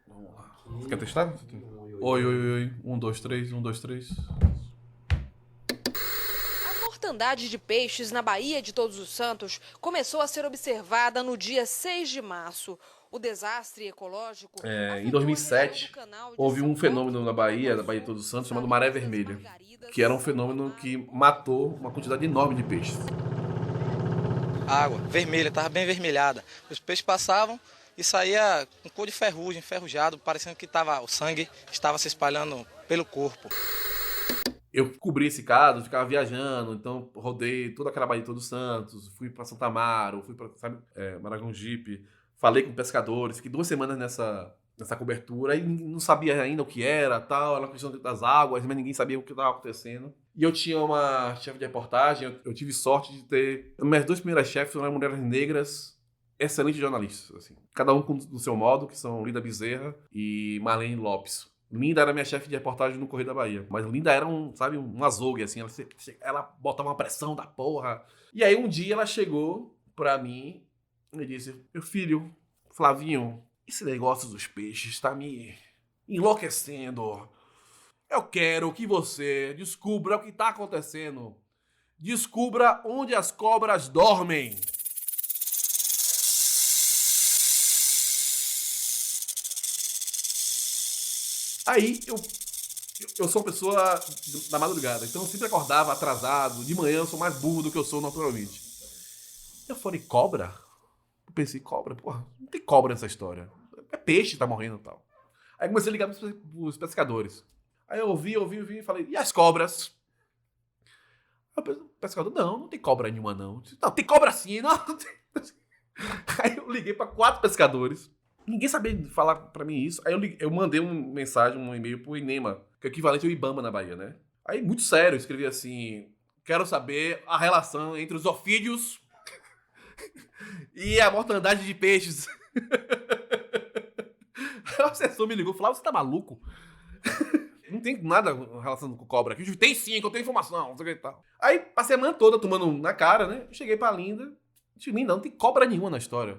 Vamos lá. Você quer testar? Oi, oi, oi. 1, 2, 3, 1, 2, 3. A mortandade de peixes na Baía de Todos os Santos começou a ser observada no dia 6 de março. O desastre ecológico Em afetou a região do 2007, Canal de houve São um Carlos fenômeno do na Bahia, da Baía de Manhuaçu, Todos os Santos, chamado Maré Salinas, Vermelha, Margaridas, que era um Santo fenômeno Amaro que e Bom matou uma quantidade enorme de peixes. A água vermelha, estava bem vermelhada. Os peixes passavam e saía com cor de ferrugem, enferrujado, parecendo que o sangue estava se espalhando pelo corpo. Eu cobri esse caso, ficava viajando, então rodei toda aquela Baía de Todos os Santos, fui pra Santa Amaro, fui pra, Maragogipe, falei com pescadores, fiquei 2 semanas nessa cobertura e não sabia ainda o que era, tal, era uma questão das águas, mas ninguém sabia o que estava acontecendo. E eu tinha uma chefe de reportagem, eu tive sorte de ter... Minhas 2 primeiras chefes eram mulheres negras, excelentes jornalistas, assim. Cada um do seu modo, que são Linda Bezerra e Marlene Lopes. Linda era minha chefe de reportagem no Correio da Bahia. Mas Linda era um azougue, assim. Ela botava uma pressão da porra. E aí um dia ela chegou pra mim e disse: meu filho, Flavinho, esse negócio dos peixes tá me enlouquecendo. Eu quero que você descubra o que tá acontecendo. Descubra onde as cobras dormem. Aí eu sou uma pessoa da madrugada, então eu sempre acordava atrasado. De manhã eu sou mais burro do que eu sou naturalmente. Eu falei, cobra? Eu pensei, cobra? Porra, não tem cobra nessa história. É peixe que tá morrendo e tal. Aí comecei a ligar pros pescadores. Aí eu ouvi e falei, e as cobras? Aí o pescador, não tem cobra nenhuma não. Eu disse, não, tem cobra sim, não tem. Aí eu liguei pra 4 pescadores. Ninguém sabia falar pra mim isso. Aí eu mandei uma mensagem, um e-mail pro INEMA, que é o equivalente ao IBAMA na Bahia, né? Aí, muito sério, eu escrevi assim: quero saber a relação entre os ofídeos e a mortandade de peixes. Aí o assessor me ligou e falou: você tá maluco? Não tem nada relacionado com cobra aqui. Tem sim, que eu tenho informação, não sei o que e tal. Aí passei a semana toda tomando na cara, né? Cheguei pra Linda. Disse, Linda, não tem cobra nenhuma na história.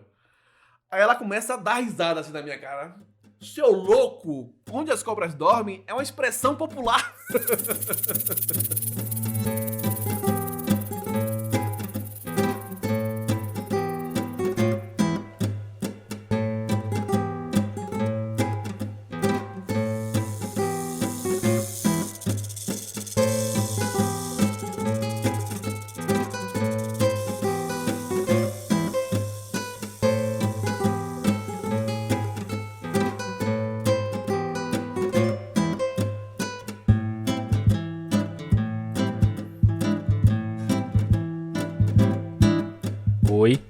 Aí ela começa a dar risada assim na minha cara. Seu louco, onde as cobras dormem é uma expressão popular. Oi,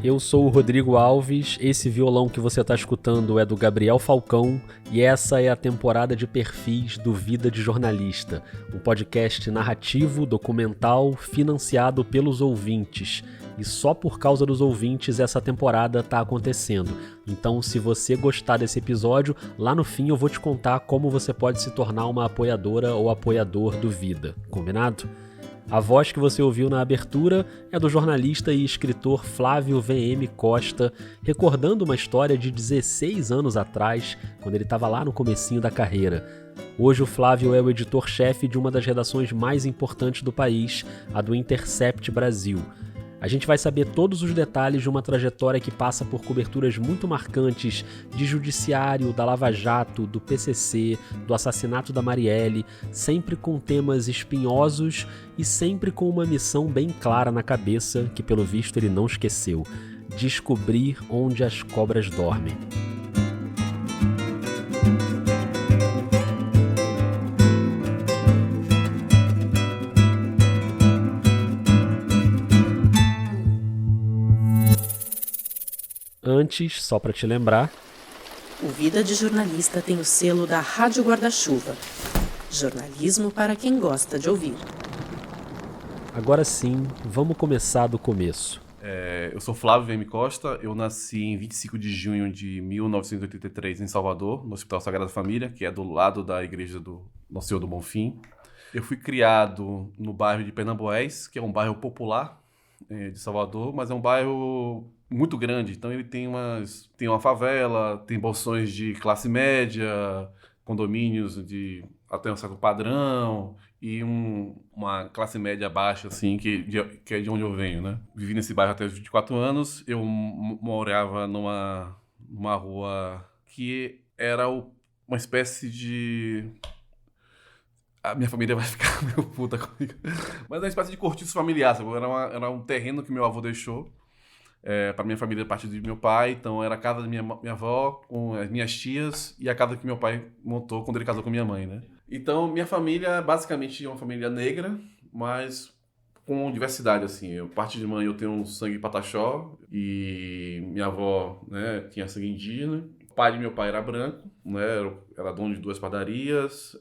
eu sou o Rodrigo Alves, esse violão que você está escutando é do Gabriel Falcão e essa é a temporada de perfis do Vida de Jornalista, um podcast narrativo, documental, financiado pelos ouvintes. E só por causa dos ouvintes essa temporada está acontecendo. Então, se você gostar desse episódio, lá no fim eu vou te contar como você pode se tornar uma apoiadora ou apoiador do Vida, combinado? A voz que você ouviu na abertura é do jornalista e escritor Flávio VM Costa, recordando uma história de 16 anos atrás, quando ele estava lá no comecinho da carreira. Hoje o Flávio é o editor-chefe de uma das redações mais importantes do país, a do Intercept Brasil. A gente vai saber todos os detalhes de uma trajetória que passa por coberturas muito marcantes de judiciário, da Lava Jato, do PCC, do assassinato da Marielle, sempre com temas espinhosos e sempre com uma missão bem clara na cabeça, que pelo visto ele não esqueceu: descobrir onde as cobras dormem. Antes, só para te lembrar, O Vida de Jornalista tem o selo da Rádio Guarda-Chuva. Jornalismo para quem gosta de ouvir. agora sim, vamos começar do começo. Eu sou Flávio VM Costa, eu nasci em 25 de junho de 1983 em Salvador, no Hospital Sagrada Família, que é do lado da igreja do Nosso Senhor do Bonfim. Eu fui criado no bairro de Pernambués, que é um bairro popular de Salvador, mas é um bairro muito grande. Então ele tem uma favela, tem bolsões de classe média, condomínios de até um certo padrão e uma classe média baixa, assim, que é de onde eu venho, né? Vivi nesse bairro até os 24 anos. Eu morava numa rua que era uma espécie de... A minha família vai ficar meio puta comigo. Mas é uma espécie de cortiço familiar, sabe? Era um terreno que meu avô deixou para minha família a partir de meu pai. Então era a casa da minha avó com as minhas tias e a casa que meu pai montou quando ele casou com minha mãe, né? Então minha família basicamente é uma família negra, mas com diversidade, assim. Eu, parte de mãe eu tenho um sangue pataxó e minha avó, né, tinha sangue indígena. O pai de meu pai era branco, né? Era dono de 2 padarias.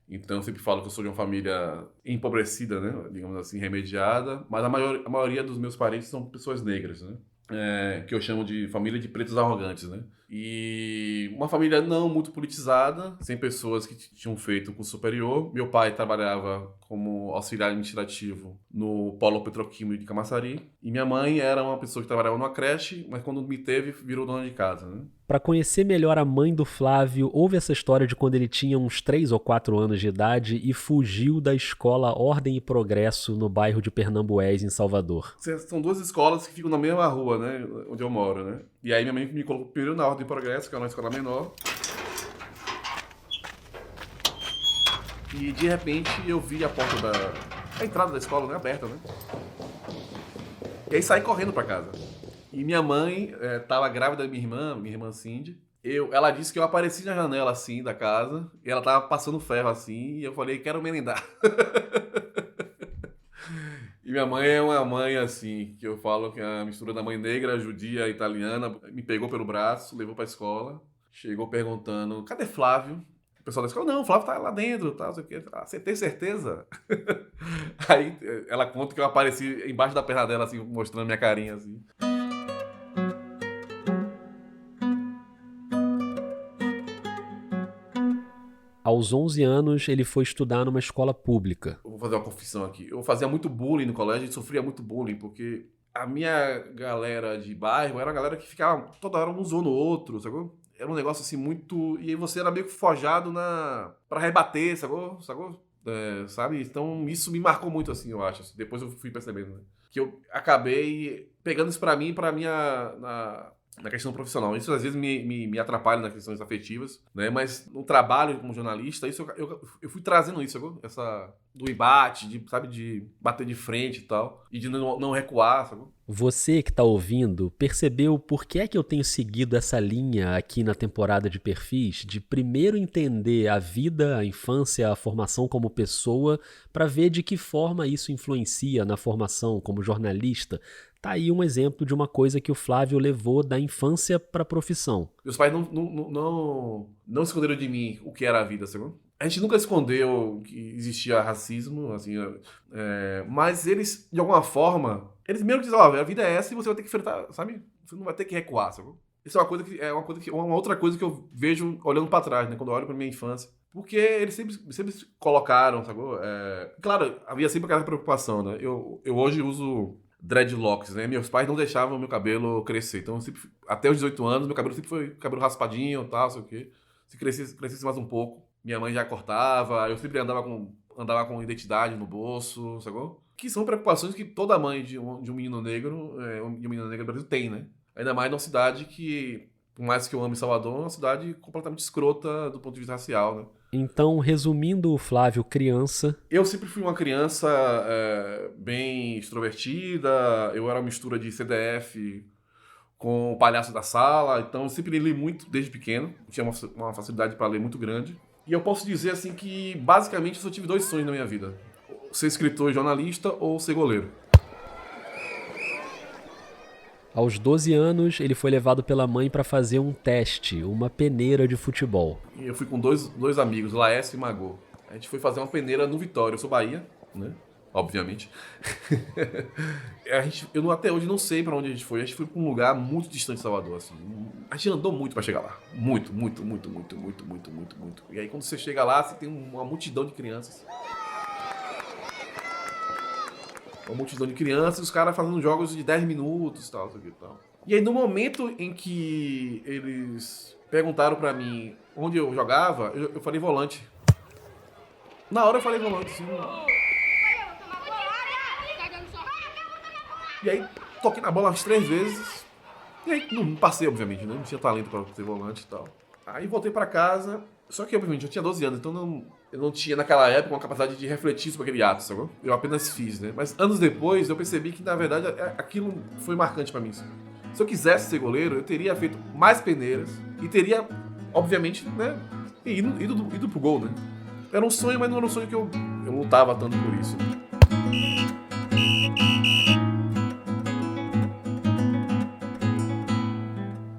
Então eu sempre falo que eu sou de uma família empobrecida, né? Digamos assim, remediada. Mas a maioria dos meus parentes são pessoas negras, né? Que eu chamo de família de pretos arrogantes, né? E uma família não muito politizada, sem pessoas que tinham feito curso superior. Meu pai trabalhava como auxiliar administrativo no Polo Petroquímico de Camaçari. E minha mãe era uma pessoa que trabalhava numa creche, mas quando me teve, virou dona de casa, né? Para conhecer melhor a mãe do Flávio, houve essa história de quando ele tinha uns 3 ou 4 anos de idade e fugiu da escola Ordem e Progresso no bairro de Pernambués, em Salvador. São 2 escolas que ficam na mesma rua, né? Onde eu moro, né? E aí minha mãe me colocou primeiro na Ordem e Progresso, que é uma escola menor. E de repente eu vi a porta a entrada da escola, né? Aberta, né? E aí saí correndo pra casa. E minha mãe tava grávida da minha irmã Cindy. Ela disse que eu apareci na janela, assim, da casa. E ela tava passando ferro, assim. E eu falei, quero merendar. E minha mãe é uma mãe, assim, que eu falo que é a mistura da mãe negra, judia, italiana. Me pegou pelo braço, levou pra escola. Chegou perguntando, cadê Flávio? O pessoal da escola, não, o Flávio tá lá dentro, tá, não sei o quê. Ah, você tem certeza? Aí ela conta que eu apareci embaixo da perna dela, assim, mostrando minha carinha, assim. Aos 11 anos, ele foi estudar numa escola pública. Eu vou fazer uma confissão aqui. Eu fazia muito bullying no colégio e sofria muito bullying, porque a minha galera de bairro era uma galera que ficava toda hora um zoando o outro, sacou? Era um negócio assim muito... E aí você era meio que forjado pra rebater, sacou? Sabe? Então isso me marcou muito, assim, eu acho. Assim. Depois eu fui percebendo, né? Que eu acabei pegando isso pra mim, na questão profissional. Isso às vezes me atrapalha nas questões afetivas, né? Mas no trabalho como jornalista, isso eu fui trazendo isso, sabe? Do embate, de bater de frente e tal, e de não recuar, sabe? Você que está ouvindo, percebeu por que é que eu tenho seguido essa linha aqui na temporada de perfis, de primeiro entender a vida, a infância, a formação como pessoa, para ver de que forma isso influencia na formação como jornalista? Tá aí um exemplo de uma coisa que o Flávio levou da infância para a profissão. Meus pais não esconderam de mim o que era a vida, sabe? A gente nunca escondeu que existia racismo, assim, mas eles, de alguma forma, eles mesmo dizem, a vida é essa e você vai ter que enfrentar, sabe? Você não vai ter que recuar, sabe? Isso é uma outra coisa que eu vejo olhando pra trás, né? Quando eu olho pra minha infância. Porque eles sempre colocaram, sabe? Claro, havia sempre aquela preocupação, né? Eu hoje uso dreadlocks, né? Meus pais não deixavam meu cabelo crescer. Então, até os 18 anos, meu cabelo sempre foi cabelo raspadinho e tal, sei o quê. Se crescesse mais um pouco, minha mãe já cortava. Eu sempre andava com identidade no bolso, sacou? Que são preocupações que toda mãe de um menino negro, de uma menina negra no Brasil tem, né? Ainda mais numa cidade que, por mais que eu ame Salvador, é uma cidade completamente escrota do ponto de vista racial, né? Então, resumindo o Flávio criança... Eu sempre fui uma criança bem extrovertida, eu era uma mistura de CDF com o palhaço da sala, então eu sempre li muito desde pequeno, tinha uma facilidade para ler muito grande. E eu posso dizer assim que, basicamente, eu só tive 2 sonhos na minha vida. Ser escritor e jornalista ou ser goleiro. Aos 12 anos, ele foi levado pela mãe para fazer um teste, uma peneira de futebol. E eu fui com dois amigos, Laércio e Magô. A gente foi fazer uma peneira no Vitória. Eu sou Bahia, né? Obviamente. Eu até hoje não sei para onde a gente foi. A gente foi para um lugar muito distante de Salvador, assim. A gente andou muito para chegar lá. Muito. E aí quando você chega lá, você tem uma multidão de crianças. uma multidão de crianças, os caras fazendo jogos de 10 minutos, tal, isso aqui e tal. E aí, no momento em que eles perguntaram pra mim onde eu jogava, eu falei volante. Na hora eu falei volante, assim. E aí, toquei na bola umas 3 vezes. E aí, não passei, obviamente, né? Não tinha talento pra ser volante e tal. Aí voltei pra casa. Só que, obviamente, eu tinha 12 anos, então eu não tinha, naquela época, uma capacidade de refletir sobre aquele ato, sabe? Eu apenas fiz, né? Mas anos depois, eu percebi que, na verdade, aquilo foi marcante pra mim. Sabe? Se eu quisesse ser goleiro, eu teria feito mais peneiras e teria, obviamente, né? Ido pro gol, né? Era um sonho, mas não era um sonho que eu lutava tanto por isso.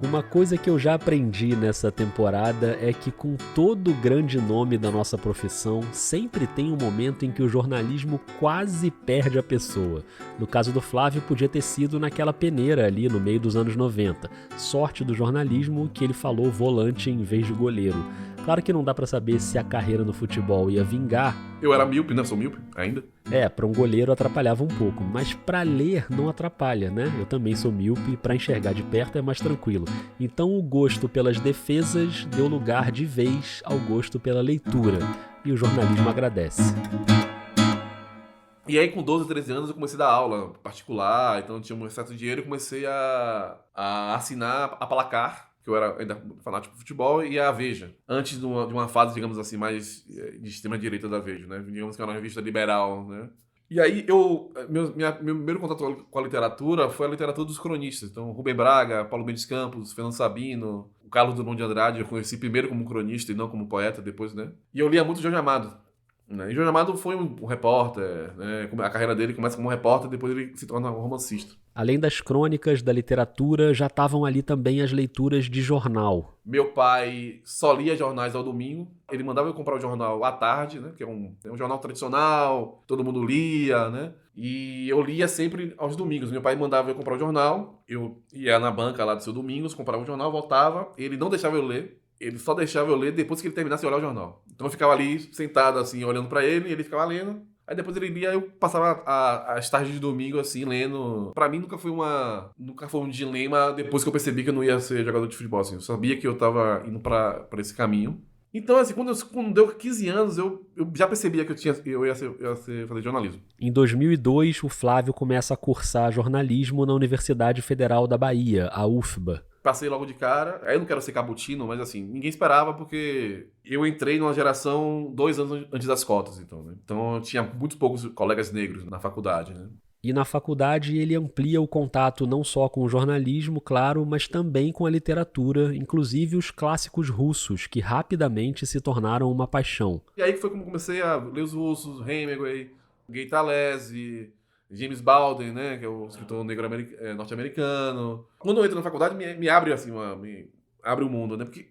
Uma coisa que eu já aprendi nessa temporada é que, com todo o grande nome da nossa profissão, sempre tem um momento em que o jornalismo quase perde a pessoa. No caso do Flávio, podia ter sido naquela peneira ali no meio dos anos 90. Sorte do jornalismo que ele falou volante em vez de goleiro. Claro que não dá pra saber se a carreira no futebol ia vingar. Eu era míope, né? Sou míope ainda. Pra um goleiro atrapalhava um pouco, mas pra ler não atrapalha, né? Eu também sou míope, pra enxergar de perto é mais tranquilo. Então o gosto pelas defesas deu lugar de vez ao gosto pela leitura, e o jornalismo agradece. E aí, com 12, 13 anos, eu comecei a dar aula particular, então eu tinha um certo dinheiro e comecei a assinar a Placar, que eu era ainda fanático de futebol, e a Veja. Antes de uma fase, digamos assim, mais de extrema-direita da Veja, né? Digamos que era uma revista liberal, né? E aí, meu primeiro contato com a literatura foi a literatura dos cronistas. Então, Rubem Braga, Paulo Mendes Campos, Fernando Sabino, o Carlos Drummond de Andrade, eu conheci primeiro como cronista e não como poeta depois, né? E eu lia muito Jorge Amado. Né? E Jorge Amado foi um repórter, né? A carreira dele começa como repórter, depois ele se torna um romancista. Além das crônicas da literatura, já estavam ali também as leituras de jornal. Meu pai só lia jornais ao domingo. Ele mandava eu comprar o jornal à tarde, né? Que é um jornal tradicional, todo mundo lia, né? E eu lia sempre aos domingos. Meu pai mandava eu comprar o jornal, eu ia na banca lá do seu Domingos, comprava o jornal, voltava, ele não deixava eu ler. Ele só deixava eu ler depois que ele terminasse de olhar o jornal. Então eu ficava ali sentado assim, olhando pra ele, e ele ficava lendo. Aí depois ele lia, eu passava as tardes de domingo assim, lendo. Pra mim nunca foi um dilema depois que eu percebi que eu não ia ser jogador de futebol, assim. Eu sabia que eu tava indo pra esse caminho. Então, assim, quando deu 15 anos, eu já percebia que eu ia fazer jornalismo. Em 2002, o Flávio começa a cursar jornalismo na Universidade Federal da Bahia, a UFBA. Passei logo de cara. Aí eu não quero ser cabotino, mas assim, ninguém esperava porque eu entrei numa geração 2 anos antes das cotas, então, né? Então eu tinha muito poucos colegas negros na faculdade, né? E na faculdade ele amplia o contato não só com o jornalismo, claro, mas também com a literatura, inclusive os clássicos russos, que rapidamente se tornaram uma paixão. E aí foi como comecei a ler os russos, Hemingway, Gay Talese, James Baldwin, né, que é o escritor negro norte-americano. Quando eu entro na faculdade, me abre assim, me abre o mundo, né? Porque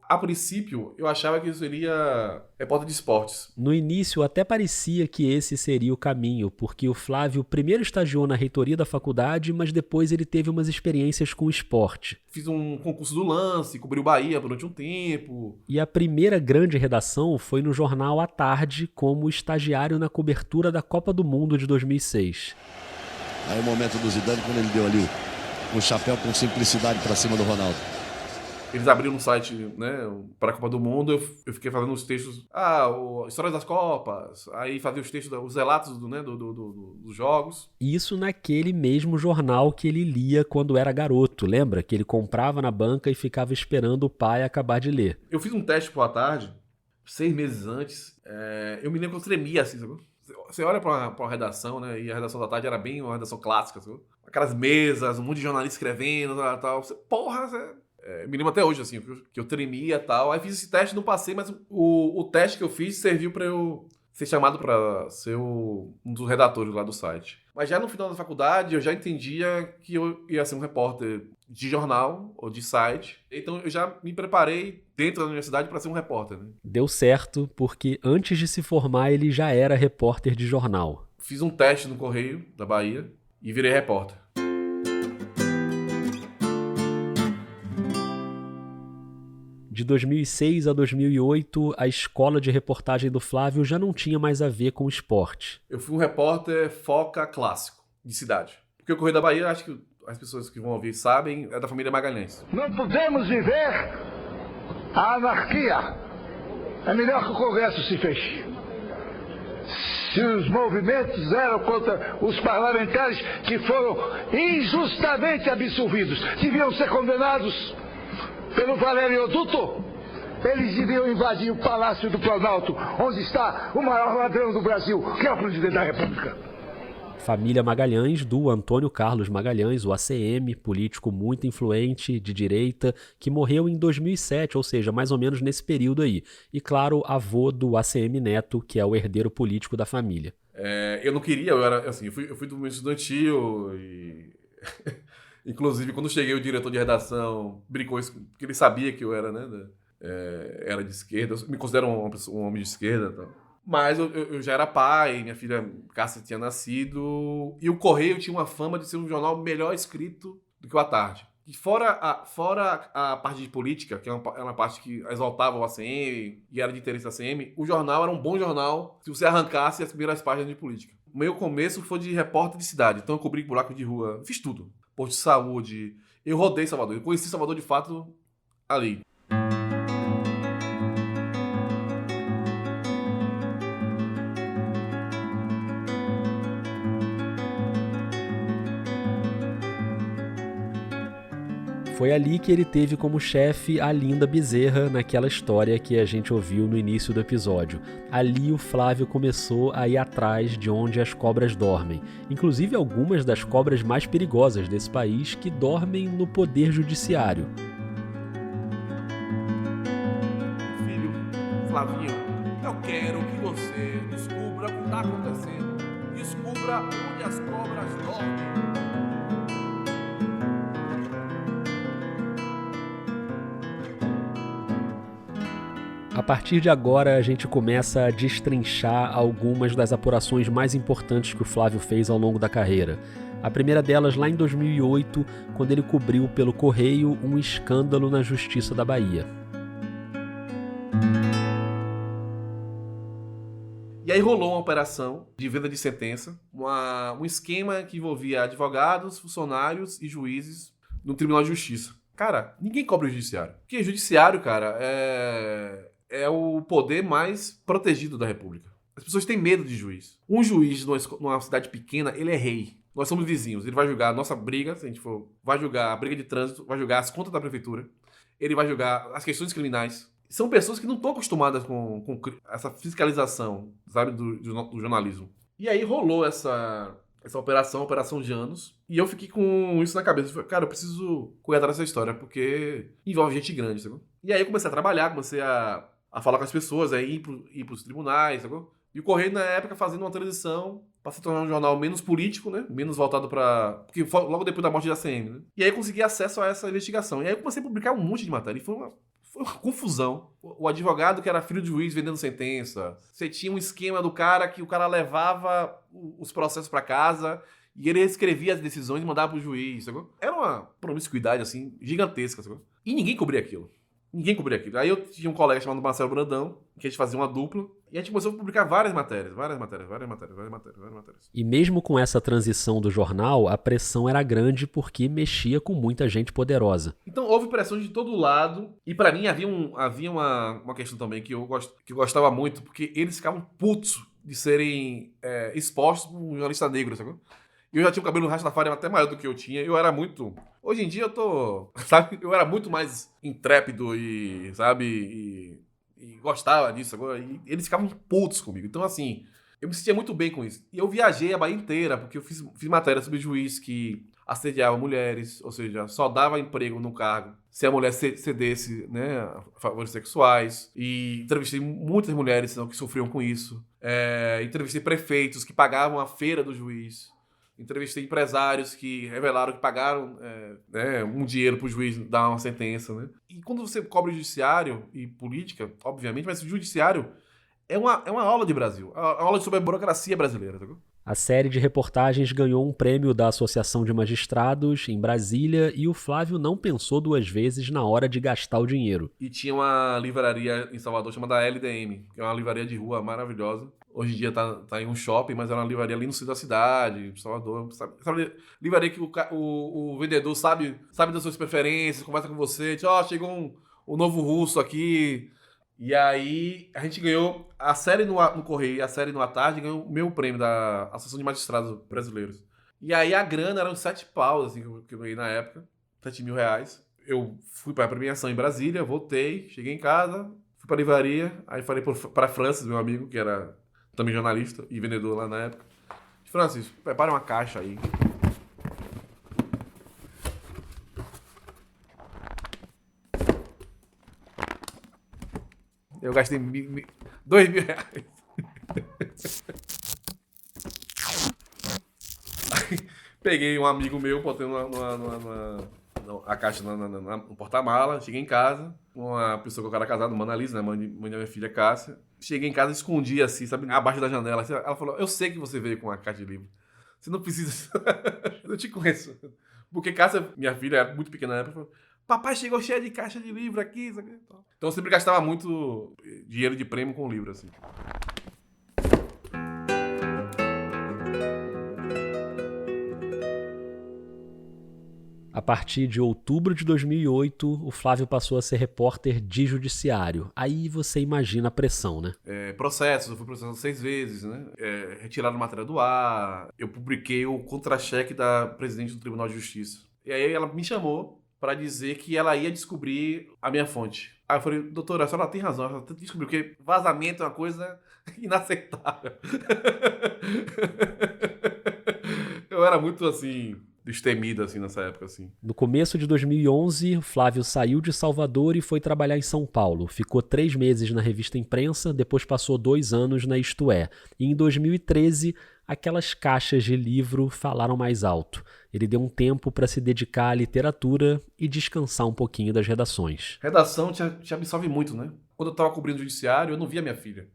a princípio, eu achava que eu seria repórter de esportes. No início, até parecia que esse seria o caminho, porque o Flávio primeiro estagiou na reitoria da faculdade, mas depois ele teve umas experiências com esporte. Fiz um concurso do Lance, cobri o Bahia durante um tempo. E a primeira grande redação foi no jornal à tarde, como estagiário na cobertura da Copa do Mundo de 2006. Aí o momento do Zidane, quando ele deu ali o chapéu com simplicidade para cima do Ronaldo. Eles abriram um site, né, para a Copa do Mundo, eu fiquei fazendo os textos, histórias das Copas, aí fazia os textos, os relatos dos jogos. Isso naquele mesmo jornal que ele lia quando era garoto, lembra? Que ele comprava na banca e ficava esperando o pai acabar de ler. Eu fiz um teste pro à tarde, 6 meses antes, eu me lembro que eu tremia assim, sabe? Você olha pra uma redação, né, e a redação da tarde era bem uma redação clássica, sabe? Aquelas mesas, um monte de jornalista escrevendo, tal, me lembro até hoje, assim, que eu tremia e tal. Aí fiz esse teste, não passei, mas o teste que eu fiz serviu pra eu ser chamado pra ser um dos redatores lá do site. Mas já no final da faculdade, eu já entendia que eu ia ser um repórter de jornal ou de site. Então eu já me preparei dentro da universidade para ser um repórter, né? Deu certo, porque antes de se formar ele já era repórter de jornal. Fiz um teste no Correio da Bahia e virei repórter. De 2006 a 2008, a escola de reportagem do Flávio já não tinha mais a ver com o esporte. Eu fui um repórter foca clássico, de cidade. Porque o Correio da Bahia, acho que as pessoas que vão ouvir sabem, é da família Magalhães. Não podemos viver a anarquia. É melhor que o Congresso se feche. Se os movimentos eram contra os parlamentares que foram injustamente absolvidos, deviam ser condenados pelo Valério Oduto, eles deviam invadir o Palácio do Planalto, onde está o maior ladrão do Brasil, que é o presidente da República. Família Magalhães, do Antônio Carlos Magalhães, o ACM, político muito influente, de direita, que morreu em 2007, ou seja, mais ou menos nesse período aí. E, claro, avô do ACM Neto, que é o herdeiro político da família. Eu não queria, eu fui do movimento estudantil e... Inclusive, quando cheguei, o diretor de redação brincou isso, porque ele sabia que eu era, era de esquerda, eu me considero um homem de esquerda e tal. Mas eu já era pai, minha filha Cássia tinha nascido, e o Correio tinha uma fama de ser um jornal melhor escrito do que o A Tarde. E fora a parte de política, que é uma parte que exaltava o ACM e era de interesse da ACM, o jornal era um bom jornal se você arrancasse as primeiras páginas de política. O meu começo foi de repórter de cidade, então eu cobri buraco de rua, fiz tudo. Posto de saúde, eu rodei Salvador, eu conheci Salvador de fato ali. Foi ali que ele teve como chefe a Linda Bezerra, naquela história que a gente ouviu no início do episódio. Ali o Flávio começou a ir atrás de onde as cobras dormem. Inclusive algumas das cobras mais perigosas desse país que dormem no poder judiciário. Filho, Flavinho, eu quero que você descubra o que está acontecendo. Descubra onde as cobras dormem. A partir de agora, a gente começa a destrinchar algumas das apurações mais importantes que o Flávio fez ao longo da carreira. A primeira delas lá em 2008, quando ele cobriu pelo Correio um escândalo na Justiça da Bahia. E aí rolou uma operação de venda de sentença, um esquema que envolvia advogados, funcionários e juízes no Tribunal de Justiça. Cara, ninguém cobre o judiciário. Porque o judiciário, cara, é o poder mais protegido da República. As pessoas têm medo de juiz. Um juiz numa cidade pequena, ele é rei. Nós somos vizinhos. Ele vai julgar a nossa briga, se a gente for, vai julgar a briga de trânsito, vai julgar as contas da prefeitura, ele vai julgar as questões criminais. São pessoas que não estão acostumadas com essa fiscalização, sabe, do jornalismo. E aí rolou essa Operação Janos, e eu fiquei com isso na cabeça. Eu falei, cara, eu preciso correr atrás dessa história, porque envolve gente grande, sabe? E aí eu comecei a trabalhar, comecei a falar com as pessoas, ir pros tribunais, sabe? E o Correio, na época, fazendo uma transição para se tornar um jornal menos político, né? Menos voltado para... Porque foi logo depois da morte da ACM, né? E aí eu consegui acesso a essa investigação. E aí eu comecei a publicar um monte de matéria. E foi uma confusão. O advogado que era filho de juiz vendendo sentença. Você tinha um esquema do cara que o cara levava os processos para casa e ele escrevia as decisões e mandava pro juiz, sabe? Era uma promiscuidade, assim, gigantesca, sabe? E ninguém cobria aquilo. Aí eu tinha um colega chamado Marcelo Brandão, que a gente fazia uma dupla, e a gente começou a publicar várias matérias. E mesmo com essa transição do jornal, a pressão era grande porque mexia com muita gente poderosa. Então houve pressão de todo lado, e pra mim havia uma questão também que eu gostava muito, porque eles ficavam putos de serem expostos por um jornalista negro, sabe? Eu já tinha um cabelo rastafari até maior do que eu tinha. Eu era muito... Hoje em dia eu tô... Sabe? Eu era muito mais intrépido e... Sabe? E gostava disso agora. E eles ficavam putos comigo. Então, assim... Eu me sentia muito bem com isso. E eu viajei a Bahia inteira, porque eu fiz matéria sobre juiz que assediava mulheres. Ou seja, só dava emprego no cargo se a mulher cedesse, né, a favores sexuais. E entrevistei muitas mulheres que sofriam com isso. Entrevistei prefeitos que pagavam a feira do juiz. Entrevistei empresários que revelaram que pagaram um dinheiro para o juiz dar uma sentença, né? E quando você cobre o judiciário e política, obviamente, mas o judiciário é uma aula de Brasil, uma aula sobre a burocracia brasileira, tá? A série de reportagens ganhou um prêmio da Associação de Magistrados em Brasília e o Flávio não pensou duas vezes na hora de gastar o dinheiro. E tinha uma livraria em Salvador chamada LDM, que é uma livraria de rua maravilhosa. Hoje em dia tá em um shopping, mas era uma livraria ali no centro da cidade, em Salvador. Sabe livraria que o vendedor sabe das suas preferências, conversa com você, diz, chegou um novo russo aqui. E aí a gente ganhou a série no Correio e a série no À Tarde ganhou o meu prêmio da Associação de Magistrados Brasileiros. E aí a grana era uns 7 paus, assim, que eu ganhei na época, 7 mil reais. Eu fui para a premiação em Brasília, voltei, cheguei em casa, fui para a livraria, aí falei para Francis, meu amigo, que era também jornalista e vendedor lá na época. Francis, prepara uma caixa aí. Eu gastei 2 mil reais. Peguei um amigo meu, botei a caixa no porta-mala, cheguei em casa, uma pessoa com o cara casado, Mona Lisa, né, mãe da minha filha Cássia. Cheguei em casa e escondi assim, sabe, abaixo da janela. Assim, ela falou, eu sei que você veio com uma caixa de livro. Você não precisa... Eu te conheço. Porque Cássia, minha filha, era muito pequena na época, falou, papai chegou cheio de caixa de livro aqui. Sabe? Então eu sempre gastava muito dinheiro de prêmio com livro, assim. A partir de outubro de 2008, o Flávio passou a ser repórter de judiciário. Aí você imagina a pressão, né? Processos, eu fui processado 6 vezes, né? Retiraram matéria do ar, eu publiquei o contra-cheque da presidente do Tribunal de Justiça. E aí ela me chamou para dizer que ela ia descobrir a minha fonte. Aí eu falei, doutora, a senhora tem razão, ela tem que descobrir, porque vazamento é uma coisa inaceitável. Eu era muito, assim, destemido, assim, nessa época, assim. No começo de 2011, o Flávio saiu de Salvador e foi trabalhar em São Paulo. Ficou 3 meses na revista Imprensa, depois passou 2 anos na Isto É. E em 2013, aquelas caixas de livro falaram mais alto. Ele deu um tempo para se dedicar à literatura e descansar um pouquinho das redações. Redação te absorve muito, né? Quando eu estava cobrindo o judiciário, eu não via minha filha.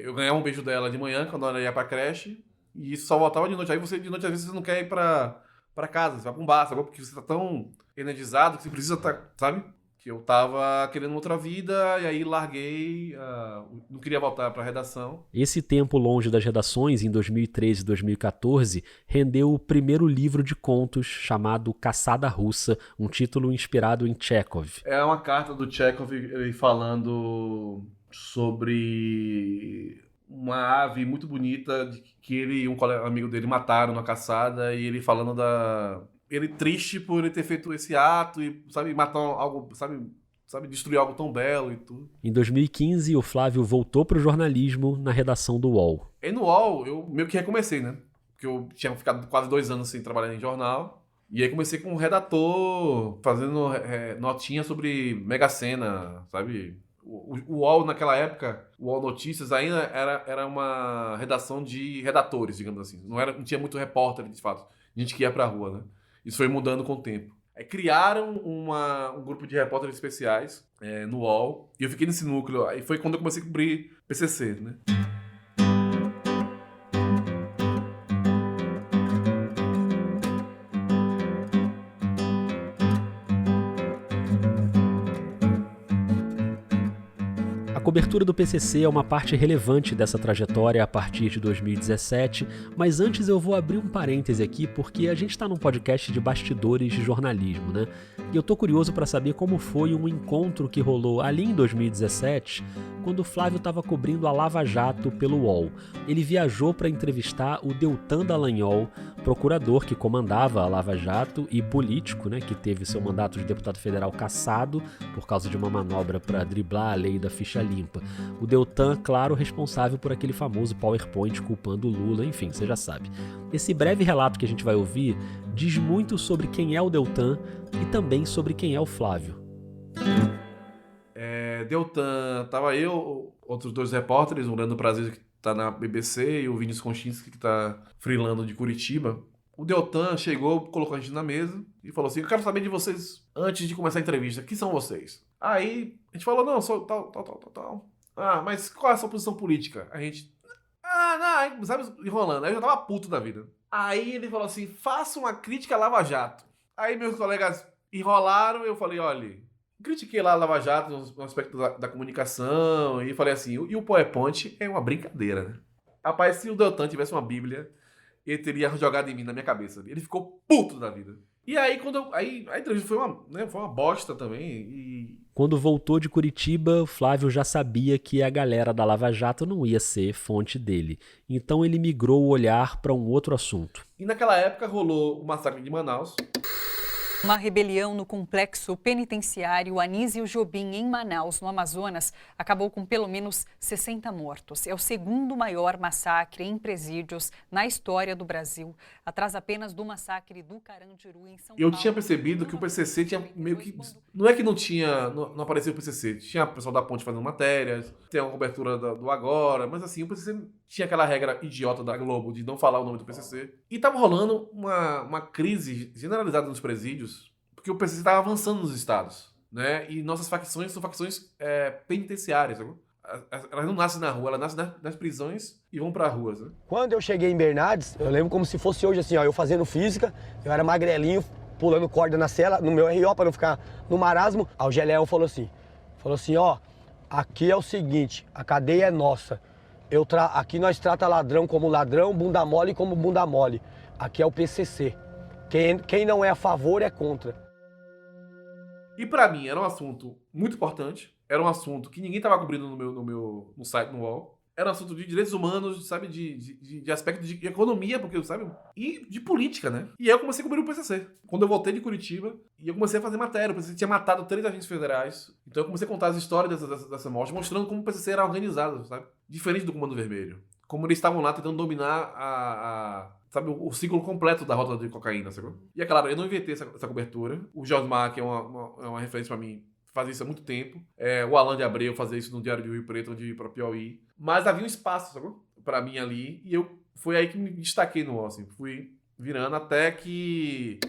Eu ganhava um beijo dela de manhã, quando ela ia pra creche, e isso só voltava de noite. Aí você, de noite, às vezes, você não quer ir pra casa, você vai pra um bar, sabe? Porque você tá tão energizado que você precisa estar, sabe? Que eu tava querendo outra vida, e aí larguei, não queria voltar pra redação. Esse tempo longe das redações, em 2013 e 2014, rendeu o primeiro livro de contos chamado Caçada Russa, um título inspirado em Chekhov. É uma carta do Chekhov ele falando sobre uma ave muito bonita que ele e um amigo dele mataram na caçada, e ele falando ele triste por ele ter feito esse ato e, sabe, matar algo, sabe, destruir algo tão belo e tudo. Em 2015, o Flávio voltou para o jornalismo na redação do UOL. E no UOL, eu meio que recomecei, né? Porque eu tinha ficado quase 2 anos sem trabalhar em jornal. E aí comecei como redator, fazendo notinha sobre Mega Sena, sabe? O UOL naquela época, o UOL Notícias ainda era uma redação de redatores, digamos assim. Não tinha muito repórter, de fato. Gente que ia pra rua, né? Isso foi mudando com o tempo. Criaram um grupo de repórteres especiais no UOL, e eu fiquei nesse núcleo. Aí foi quando eu comecei a cobrir PCC, né? A cobertura do PCC é uma parte relevante dessa trajetória a partir de 2017, mas antes eu vou abrir um parêntese aqui porque a gente está num podcast de bastidores de jornalismo, né? E eu tô curioso para saber como foi um encontro que rolou ali em 2017, quando o Flávio estava cobrindo a Lava Jato pelo UOL. Ele viajou para entrevistar o Deltan Dallagnol, procurador que comandava a Lava Jato e político, né, que teve seu mandato de deputado federal cassado por causa de uma manobra para driblar a lei da ficha limpa. O Deltan, claro, responsável por aquele famoso PowerPoint culpando o Lula, enfim, você já sabe. Esse breve relato que a gente vai ouvir diz muito sobre quem é o Deltan e também sobre quem é o Flávio. Deltan, tava eu, outros 2 repórteres, o Leandro Prazer, que tá na BBC, e o Vinícius Konchinski, que tá freelando de Curitiba. O Deltan chegou, colocou a gente na mesa e falou assim, eu quero saber de vocês antes de começar a entrevista, quem são vocês? Aí a gente falou, não, sou tal. Ah, mas qual é a sua posição política? A gente, não, sabe, enrolando. Aí eu já tava puto da vida. Aí ele falou assim, faça uma crítica à Lava Jato. Aí meus colegas enrolaram, eu falei, olha, critiquei lá a Lava Jato no aspecto da comunicação, e falei assim, e o PowerPoint é uma brincadeira, né? Rapaz, se o Deltan tivesse uma bíblia, ele teria jogado em mim, na minha cabeça. Ele ficou puto da vida. E aí, aí a entrevista foi uma bosta também. Quando voltou de Curitiba, Flávio já sabia que a galera da Lava Jato não ia ser fonte dele. Então ele migrou o olhar para um outro assunto. E naquela época rolou o massacre de Manaus. Uma rebelião no complexo penitenciário Anísio Jobim, em Manaus, no Amazonas, acabou com pelo menos 60 mortos. É o segundo maior massacre em presídios na história do Brasil, atrás apenas do massacre do Carandiru, em São Paulo. Eu tinha percebido que o PCC tinha meio que... Não é que não apareceu o PCC. Tinha o pessoal da Ponte fazendo matérias, tem uma cobertura do Agora, mas assim, o PCC tinha aquela regra idiota da Globo de não falar o nome do PCC. E tava rolando uma crise generalizada nos presídios, porque o PCC tava avançando nos estados, né? E nossas facções são facções penitenciárias, sabe? Elas não nascem na rua, elas nascem nas prisões e vão pra ruas, né? Quando eu cheguei em Bernardes, eu lembro como se fosse hoje, assim, ó, eu fazendo física, eu era magrelinho, pulando corda na cela, no meu RO, pra não ficar no marasmo. Aí o Geléo falou assim, ó, aqui é o seguinte, a cadeia é nossa. Aqui nós trata ladrão como ladrão, bunda mole como bunda mole. Aqui é o PCC. Quem não é a favor é contra. E pra mim era um assunto muito importante. Era um assunto que ninguém tava cobrindo no site, no UOL. Era um assunto de direitos humanos, sabe, de aspecto de economia, porque, sabe, e de política, né? E aí eu comecei a cobrir o PCC. Quando eu voltei de Curitiba, e eu comecei a fazer matéria. O PCC tinha matado 3 agentes federais. Então eu comecei a contar as histórias dessa morte, mostrando como o PCC era organizado, sabe? Diferente do Comando Vermelho. Como eles estavam lá tentando dominar sabe, o ciclo completo da rota de cocaína, sabe? E é claro, eu não inventei essa cobertura. O Josmar, que é uma referência pra mim, fazia isso há muito tempo. O Alan de Abreu fazia isso no Diário de Rio Preto, onde ia pra Piauí. Mas havia um espaço, sabe, pra mim ali. E foi aí que me destaquei no UOL, assim. Fui virando até que...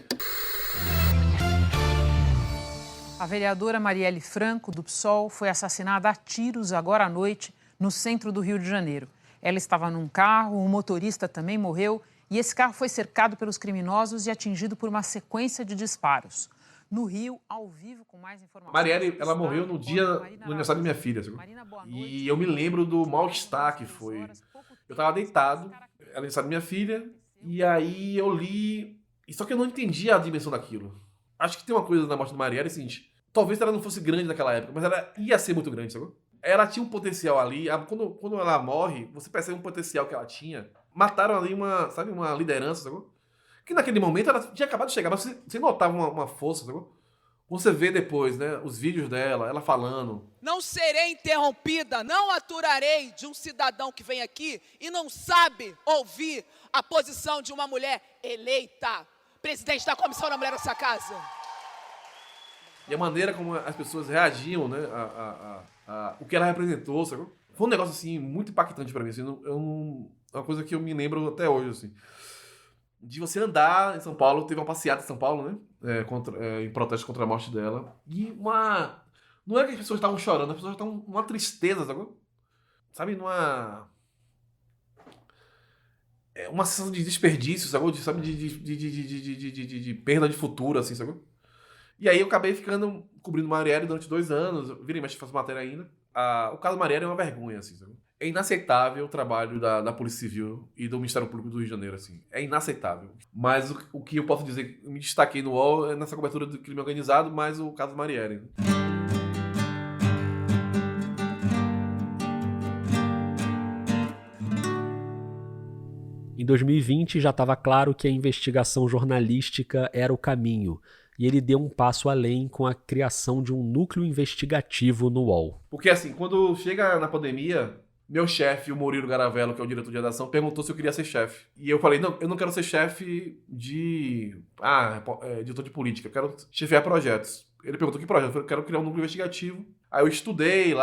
A vereadora Marielle Franco, do PSOL, foi assassinada a tiros agora à noite no centro do Rio de Janeiro. Ela estava num carro, o motorista também morreu e esse carro foi cercado pelos criminosos e atingido por uma sequência de disparos. No Rio, ao vivo, com mais informações... Marielle, ela morreu no dia do aniversário da minha filha. E eu me lembro do mal-estar que foi. Eu tava deitado, era aniversário da minha filha, e aí eu li... Só que eu não entendia a dimensão daquilo. Acho que tem uma coisa na morte da Marielle, é o seguinte, talvez ela não fosse grande naquela época, mas ela ia ser muito grande, sabe? Ela tinha um potencial ali, quando ela morre, você percebe um potencial que ela tinha. Mataram ali uma liderança, sabe? Que naquele momento ela tinha acabado de chegar, mas você notava uma força, sabe? Você vê depois, né, os vídeos dela, ela falando. Não serei interrompida, não aturarei de um cidadão que vem aqui e não sabe ouvir a posição de uma mulher eleita, presidente da Comissão da Mulher dessa casa. E a maneira como as pessoas reagiam, né, o que ela representou, sabe? Foi um negócio, assim, muito impactante pra mim, assim, é uma coisa que eu me lembro até hoje, assim. De você andar em São Paulo, teve uma passeata em São Paulo, né, em protesto contra a morte dela, e não é que as pessoas estavam chorando, as pessoas estavam numa tristeza, sabe, uma sensação de desperdício, sabe, de perda de futuro, assim, sabe? E aí eu acabei cobrindo Marielle durante 2 anos, virei mais faço matéria ainda. O caso Marielle é uma vergonha, assim, sabe? É inaceitável o trabalho da Polícia Civil e do Ministério Público do Rio de Janeiro, assim. É inaceitável. Mas o que eu posso dizer, me destaquei no UOL, é nessa cobertura do crime organizado, mais o caso Marielle. Em 2020 já estava claro que a investigação jornalística era o caminho. E ele deu um passo além com a criação de um núcleo investigativo no UOL. Porque assim, quando chega na pandemia, meu chefe, o Murilo Garavello, que é o diretor de redação, perguntou se eu queria ser chefe. E eu falei, não, eu não quero ser chefe de editor de política, eu quero chefiar projetos. Ele perguntou que projeto, eu falei, eu quero criar um núcleo investigativo. Aí eu estudei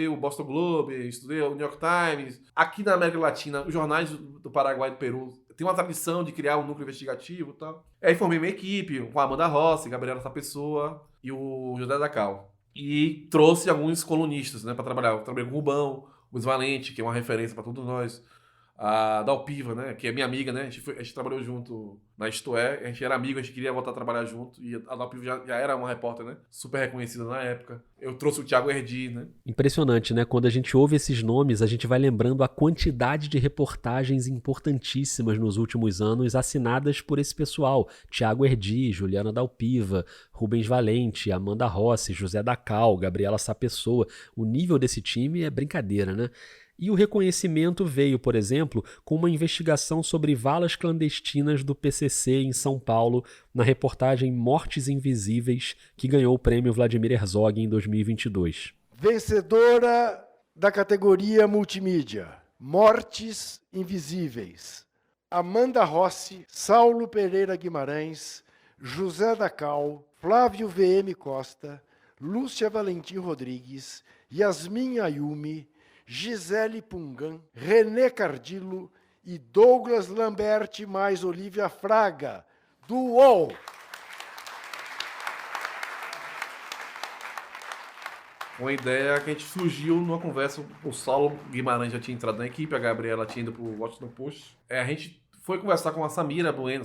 o Boston Globe, estudei o New York Times. Aqui na América Latina, os jornais do Paraguai e do Peru tem uma tradição de criar um núcleo investigativo e tal. Aí formei minha equipe com a Amanda Rossi, Gabriela Sapessoa e o José Dacal. E trouxe alguns colunistas, né, para trabalhar. Eu trabalhei com o Rubão, o Luiz Valente, que é uma referência para todos nós. A Dalpiva, né? Que é minha amiga, né? A gente trabalhou junto na Isto É, a gente era amigo, a gente queria voltar a trabalhar junto. E a Dalpiva já era uma repórter, né? Super reconhecida na época. Eu trouxe o Thiago Erdi, né? Impressionante, né? Quando a gente ouve esses nomes, a gente vai lembrando a quantidade de reportagens importantíssimas nos últimos anos assinadas por esse pessoal. Thiago Erdi, Juliana Dalpiva, Rubens Valente, Amanda Rossi, José Dacal, Gabriela Sapessoa. O nível desse time é brincadeira, né? E o reconhecimento veio, por exemplo, com uma investigação sobre valas clandestinas do PCC em São Paulo, na reportagem Mortes Invisíveis, que ganhou o prêmio Vladimir Herzog em 2022. Vencedora da categoria Multimídia, Mortes Invisíveis. Amanda Rossi, Saulo Pereira Guimarães, José Dacal, Flávio VM Costa, Lúcia Valentim Rodrigues, Yasmin Ayumi, Gisele Pungan, René Cardillo e Douglas Lamberti mais Olivia Fraga, do UOL. Uma ideia que a gente surgiu numa conversa, o Saulo Guimarães já tinha entrado na equipe, a Gabriela tinha ido pro Washington Post. A gente foi conversar com a Samira Bueno,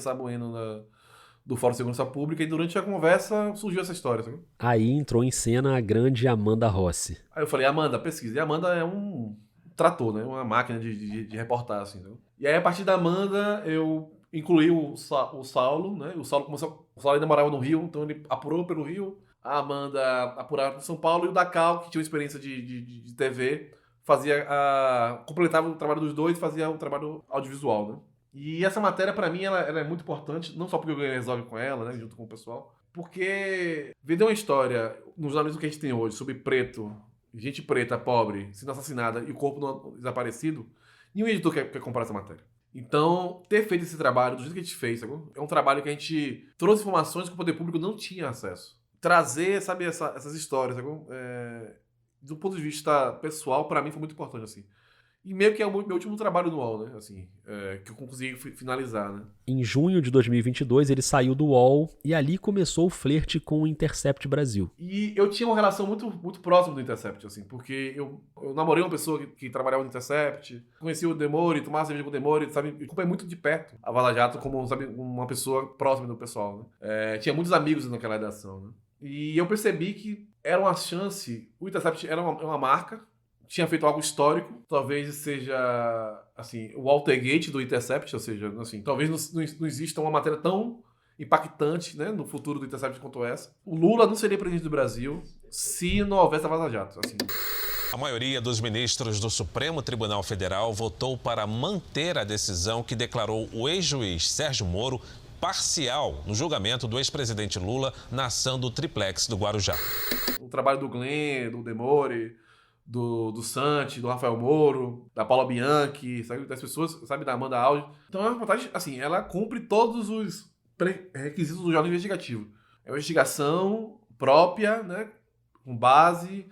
do Fórum de Segurança Pública, e durante a conversa surgiu essa história. Sabe? Aí entrou em cena a grande Amanda Rossi. Aí eu falei, Amanda, pesquisa. E a Amanda é um trator, né? Uma máquina de reportar, assim. Sabe? E aí, a partir da Amanda, eu incluí o Saulo, né? O Saulo ainda morava no Rio, então ele apurou pelo Rio. A Amanda apurava por São Paulo, e o Dacal, que tinha uma experiência de TV, completava o trabalho dos dois e fazia o trabalho audiovisual, né? E essa matéria, pra mim, ela é muito importante, não só porque eu ganhei Herzog com ela, né, junto com o pessoal, porque vender uma história no jornalismo que a gente tem hoje sobre preto, gente preta, pobre, sendo assassinada e o corpo não desaparecido, nenhum editor quer comprar essa matéria. Então, ter feito esse trabalho do jeito que a gente fez, sabe? É um trabalho que a gente trouxe informações que o poder público não tinha acesso. Trazer, sabe, essas histórias, sabe? Do ponto de vista pessoal, pra mim foi muito importante, assim. E meio que é o meu último trabalho no UOL, né? Assim, que eu consegui finalizar, né? Em junho de 2022, ele saiu do UOL e ali começou o flerte com o Intercept Brasil. E eu tinha uma relação muito, muito próxima do Intercept, assim, porque eu namorei uma pessoa que trabalhava no Intercept, conheci o Demore, tomava cerveja com o Demore, sabe? Eu acompanhei muito de perto a Vaza Jato como, sabe, uma pessoa próxima do pessoal, né? Tinha muitos amigos naquela redação, né? E eu percebi que era uma chance, o Intercept era uma marca, tinha feito algo histórico, talvez seja, assim, o Watergate do Intercept, ou seja, assim, talvez não exista uma matéria tão impactante, né, no futuro do Intercept quanto essa. O Lula não seria presidente do Brasil se não houvesse a Vaza Jato, assim. A maioria dos ministros do Supremo Tribunal Federal votou para manter a decisão que declarou o ex-juiz Sérgio Moro parcial no julgamento do ex-presidente Lula na ação do triplex do Guarujá. O trabalho do Glenn, do Demore, do Santi, do Rafael Moro, da Paula Bianchi, sabe, das pessoas, sabe, da Amanda Aldi. Então é uma reportagem, assim, ela cumpre todos os requisitos do jornal investigativo. É uma investigação própria, né, com base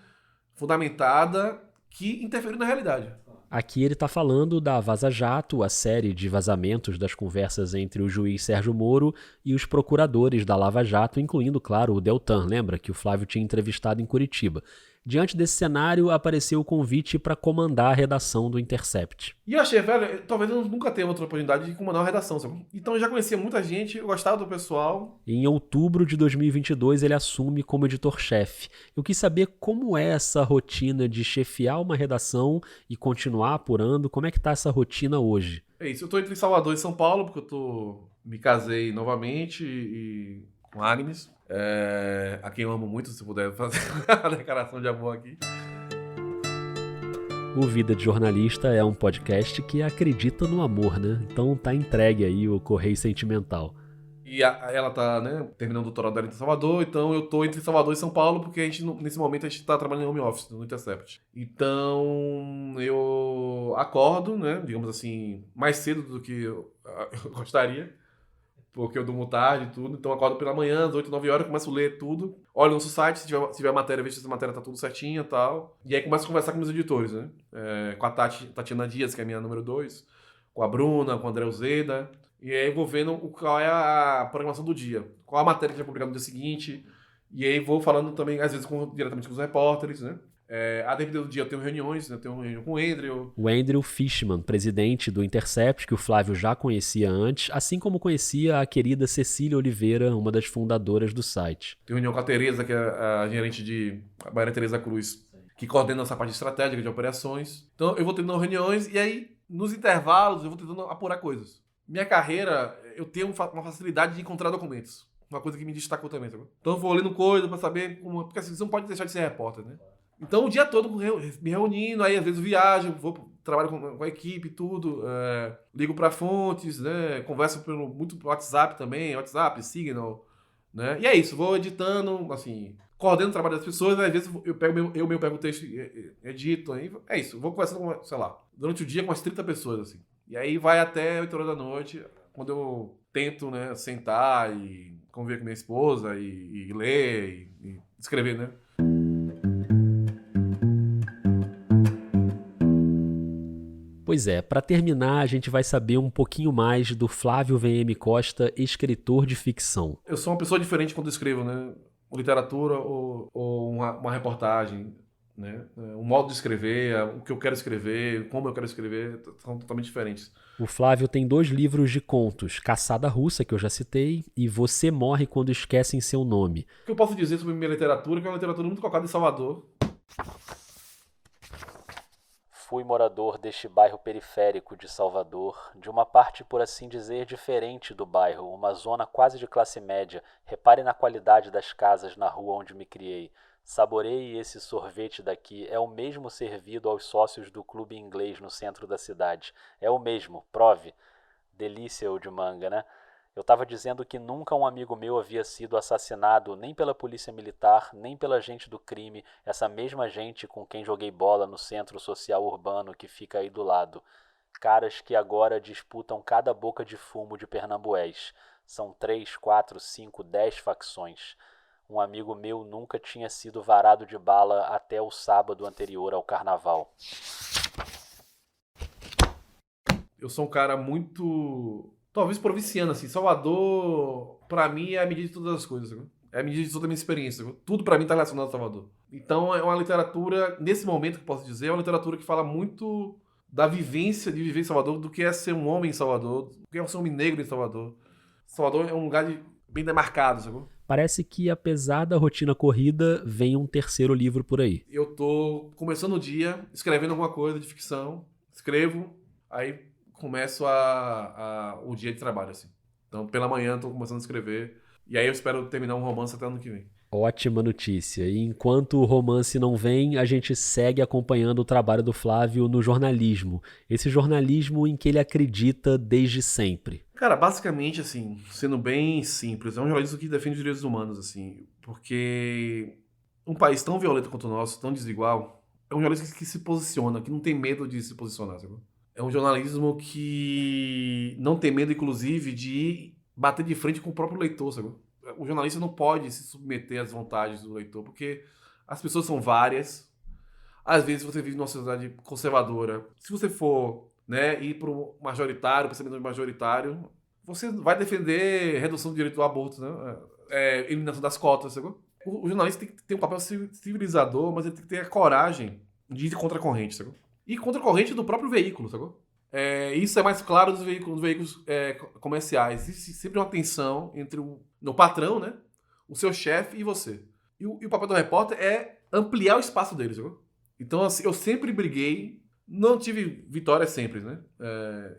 fundamentada, que interfere na realidade. Aqui ele está falando da Vaza Jato, a série de vazamentos das conversas entre o juiz Sérgio Moro e os procuradores da Lava Jato, incluindo, claro, o Deltan, lembra que o Flávio tinha entrevistado em Curitiba. Diante desse cenário, apareceu o convite para comandar a redação do Intercept. E eu achei, velho, talvez eu nunca tenha outra oportunidade de comandar uma redação, sabe? Então eu já conhecia muita gente, eu gostava do pessoal. Em outubro de 2022, ele assume como editor-chefe. Eu quis saber como é essa rotina de chefiar uma redação e continuar apurando. Como é que tá essa rotina hoje? É isso, eu tô entre Salvador e São Paulo, porque me casei novamente e com Agnes. A quem eu amo muito, se puder fazer a declaração de amor aqui. O Vida de Jornalista é um podcast que acredita no amor, né? Então tá entregue aí o Correio Sentimental. E ela tá, né, terminando o doutorado dela em Salvador, então eu tô entre Salvador e São Paulo, porque nesse momento a gente tá trabalhando em home office, no Intercept. Então eu acordo, né, digamos assim, mais cedo do que eu gostaria, porque eu durmo tarde e tudo, então eu acordo pela manhã, às 8, 9 horas, começo a ler tudo, olho no nosso site, se tiver matéria, vejo se essa matéria tá tudo certinha e tal, e aí começo a conversar com meus editores, né, com a Tatiana Dias, que é a minha número 2, com a Bruna, com o André Uzeda, e aí vou vendo qual é a programação do dia, qual a matéria que vai publicar no dia seguinte, e aí vou falando também, às vezes, diretamente com os repórteres, né, A depender do dia eu tenho reuniões, né? Eu tenho uma reunião com o Andrew. O Andrew Fishman, presidente do Intercept, que o Flávio já conhecia antes, assim como conhecia a querida Cecília Oliveira, uma das fundadoras do site. Tenho reunião com a Tereza, que é a gerente a Maria Tereza Cruz, que coordena essa parte estratégica de operações. Então eu vou tendo reuniões e aí, nos intervalos, eu vou tentando apurar coisas. Minha carreira, eu tenho uma facilidade de encontrar documentos. Uma coisa que me destacou também, sabe? Então eu vou lendo coisa pra saber como... Porque assim, você não pode deixar de ser repórter, né? Então o dia todo me reunindo, aí às vezes viajo, trabalho com a equipe, tudo. Ligo pra fontes, né? Converso muito pelo WhatsApp também, WhatsApp, Signal, né? E é isso, vou editando, assim, coordeno o trabalho das pessoas, às vezes eu pego o texto e edito, aí é isso, vou conversando com, sei lá, durante o dia com umas 30 pessoas, assim. E aí vai até 8 horas da noite, quando eu tento, né, sentar e conviver com minha esposa e ler e escrever, né? Pois é, para terminar, a gente vai saber um pouquinho mais do Flávio VM Costa, escritor de ficção. Eu sou uma pessoa diferente quando escrevo, né? Literatura ou uma reportagem, né? O modo de escrever, o que eu quero escrever, como eu quero escrever, são totalmente diferentes. O Flávio tem 2 livros de contos, Caçada Russa, que eu já citei, e Você Morre Quando Esquecem Seu Nome. O que eu posso dizer sobre minha literatura, que é uma literatura muito colocada em Salvador. Fui morador deste bairro periférico de Salvador, de uma parte, por assim dizer, diferente do bairro, uma zona quase de classe média. Repare na qualidade das casas na rua onde me criei. Saboreie esse sorvete daqui, é o mesmo servido aos sócios do clube inglês no centro da cidade. É o mesmo, prove. Delícia o de manga, né? Eu estava dizendo que nunca um amigo meu havia sido assassinado nem pela polícia militar, nem pela gente do crime, essa mesma gente com quem joguei bola no centro social urbano que fica aí do lado. Caras que agora disputam cada boca de fumo de Pernambués. São 3, 4, 5, 10 facções. Um amigo meu nunca tinha sido varado de bala até o sábado anterior ao carnaval. Eu sou um cara muito... talvez provinciano, assim. Salvador, pra mim, é a medida de todas as coisas, sabe? É a medida de toda a minha experiência, sabe? Tudo pra mim tá relacionado a Salvador. Então é uma literatura, nesse momento que eu posso dizer, é uma literatura que fala muito da vivência de viver em Salvador, do que é ser um homem em Salvador, do que é ser um homem negro em Salvador. Salvador é um lugar bem demarcado, sabe? Parece que, apesar da rotina corrida, vem um terceiro livro por aí. Eu tô começando o dia, escrevendo alguma coisa de ficção, escrevo, aí começo o dia de trabalho, assim. Então, pela manhã, tô começando a escrever, e aí eu espero terminar um romance até ano que vem. Ótima notícia. E enquanto o romance não vem, a gente segue acompanhando o trabalho do Flávio no jornalismo. Esse jornalismo em que ele acredita desde sempre. Cara, basicamente, assim, sendo bem simples, é um jornalismo que defende os direitos humanos, assim, porque um país tão violento quanto o nosso, tão desigual, é um jornalismo que se posiciona, que não tem medo de se posicionar, sabe? É um jornalismo que não tem medo, inclusive, de bater de frente com o próprio leitor, sabe? O jornalista não pode se submeter às vontades do leitor, porque as pessoas são várias. Às vezes você vive numa sociedade conservadora. Se você for, né, ir para o majoritário, pensamento majoritário, você vai defender redução do direito do aborto, né? Eliminação das cotas, sabe? O jornalista tem que ter um papel civilizador, mas ele tem que ter a coragem de ir contra a corrente, sabe? E contra a corrente do próprio veículo, sabe? Isso é mais claro nos veículos comerciais. Existe sempre uma tensão entre o patrão, né, o seu chefe e você. E o papel do repórter é ampliar o espaço deles. Sabe? Então, assim, eu sempre briguei, não tive vitória sempre, né?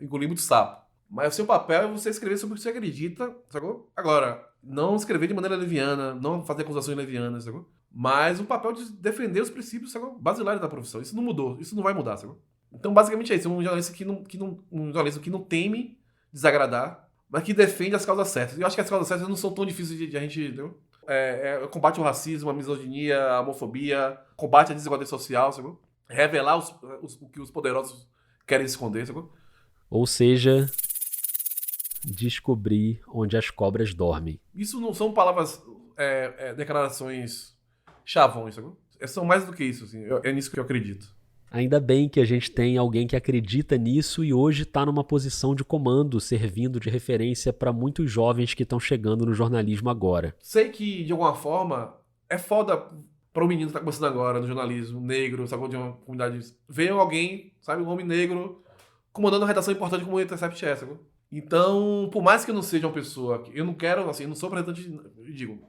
Engoli muito sapo. Mas o seu papel é você escrever sobre o que você acredita, sacou? Agora, não escrever de maneira leviana, não fazer acusações levianas, sacou? Mas o papel de defender os princípios, sacou? Basilares da profissão. Isso não mudou, isso não vai mudar, sacou? Então, basicamente é isso. Um jornalista um jornalismo que não teme desagradar, mas que defende as causas certas. E eu acho que as causas certas não são tão difíceis de a gente... Entendeu? Combate ao racismo, a misoginia, a homofobia, combate à desigualdade social, sacou? Revelar o que os poderosos querem esconder, sacou? Ou seja, descobrir onde as cobras dormem. Isso não são palavras, declarações chavões, sacou? São mais do que isso, assim. É nisso que eu acredito. Ainda bem que a gente tem alguém que acredita nisso e hoje está numa posição de comando, servindo de referência para muitos jovens que estão chegando no jornalismo agora. Sei que, de alguma forma, é foda para um menino que tá começando agora no jornalismo, negro, sabe, de uma comunidade, ver alguém, sabe, um homem negro comandando uma redação importante como o Intercept é, sabe? Então, por mais que eu não seja uma pessoa, eu não quero, assim, eu não sou representante,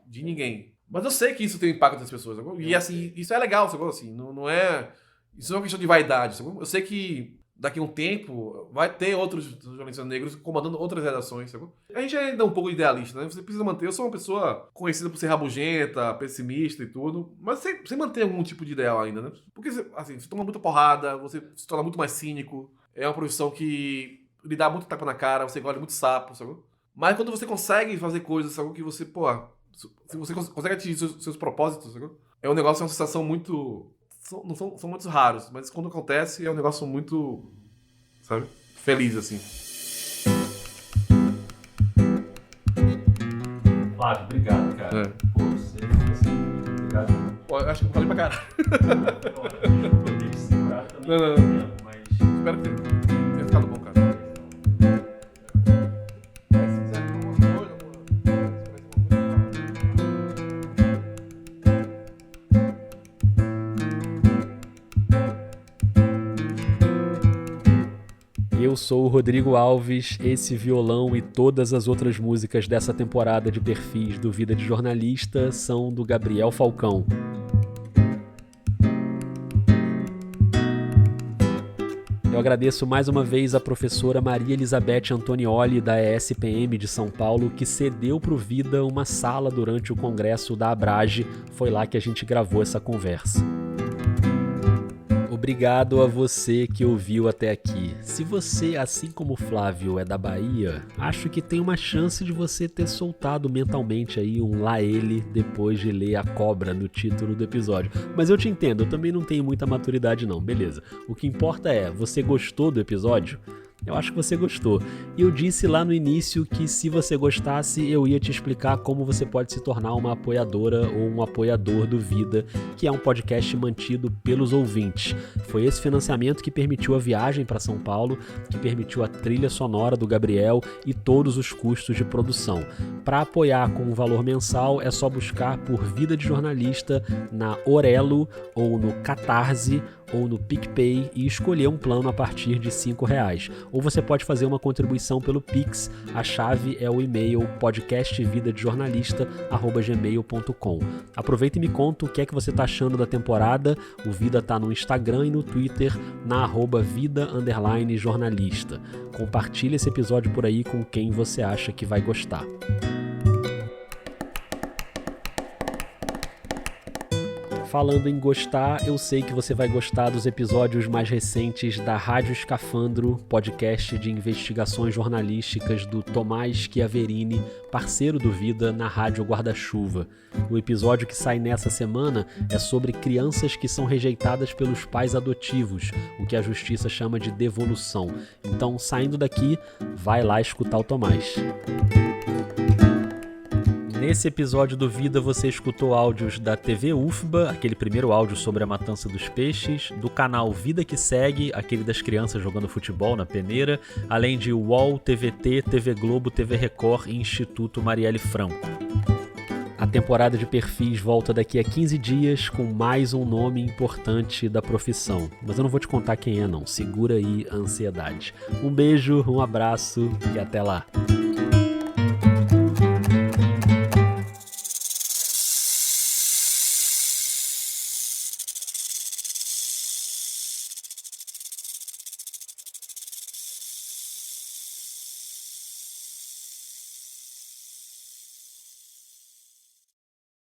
de ninguém, mas eu sei que isso tem impacto nas pessoas, sabe? E assim, isso é legal, sabe? Assim, não é, isso não é uma questão de vaidade, sabe? Eu sei que daqui a um tempo vai ter outros jornalistas negros comandando outras redações, sabe? A gente ainda é um pouco idealista, né? Você precisa manter... Eu sou uma pessoa conhecida por ser rabugenta, pessimista e tudo, mas você mantém algum tipo de ideal ainda, né? Porque, assim, você toma muita porrada, você se torna muito mais cínico, é uma profissão que lhe dá muito tapa na cara, você engole muito sapo, sabe? Mas quando você consegue fazer coisas, sabe? Que você, se você consegue atingir seus propósitos, sabe? É um negócio, é uma sensação muito... São muito raros, mas quando acontece é um negócio muito, sabe, feliz, assim. Flávio, obrigado, cara. Pô, você assim, obrigado. Pô, eu acho que eu falei pra caralho. Eu poderia te segurar também. Não. Mas espero que tenha ficado bom, cara. Eu sou o Rodrigo Alves, esse violão e todas as outras músicas dessa temporada de perfis do Vida de Jornalista são do Gabriel Falcão. Eu agradeço mais uma vez a professora Maria Elizabeth Antonioli, da ESPM de São Paulo, que cedeu para o Vida uma sala durante o congresso da Abrage. Foi lá que a gente gravou essa conversa. Obrigado a você que ouviu até aqui. Se você, assim como o Flávio, é da Bahia, acho que tem uma chance de você ter soltado mentalmente aí um lá ele depois de ler a cobra no título do episódio. Mas eu te entendo, eu também não tenho muita maturidade não, beleza. O que importa é, você gostou do episódio? Eu acho que você gostou. E eu disse lá no início que se você gostasse, eu ia te explicar como você pode se tornar uma apoiadora ou um apoiador do Vida, que é um podcast mantido pelos ouvintes. Foi esse financiamento que permitiu a viagem para São Paulo, que permitiu a trilha sonora do Gabriel e todos os custos de produção. Para apoiar com um valor mensal, é só buscar por Vida de Jornalista na Orelo ou no Catarse ou no PicPay e escolher um plano a partir de R$5. Ou você pode fazer uma contribuição pelo Pix, a chave é o e-mail podcastvidadejornalista@gmail.com. Aproveita e me conta o que é que você está achando da temporada. O Vida tá no Instagram e no Twitter, na @vida_jornalista. Compartilha esse episódio por aí com quem você acha que vai gostar. Falando em gostar, eu sei que você vai gostar dos episódios mais recentes da Rádio Escafandro, podcast de investigações jornalísticas do Tomás Chiaverini, parceiro do Vida na Rádio Guarda-Chuva. O episódio que sai nessa semana é sobre crianças que são rejeitadas pelos pais adotivos, o que a justiça chama de devolução. Então, saindo daqui, vai lá escutar o Tomás. Nesse episódio do Vida você escutou áudios da TV UFBA, aquele primeiro áudio sobre a matança dos peixes, do canal Vida que Segue, aquele das crianças jogando futebol na peneira, além de UOL, TVT, TV Globo, TV Record e Instituto Marielle Franco. A temporada de perfis volta daqui a 15 dias com mais um nome importante da profissão. Mas eu não vou te contar quem é não, segura aí a ansiedade. Um beijo, um abraço e até lá.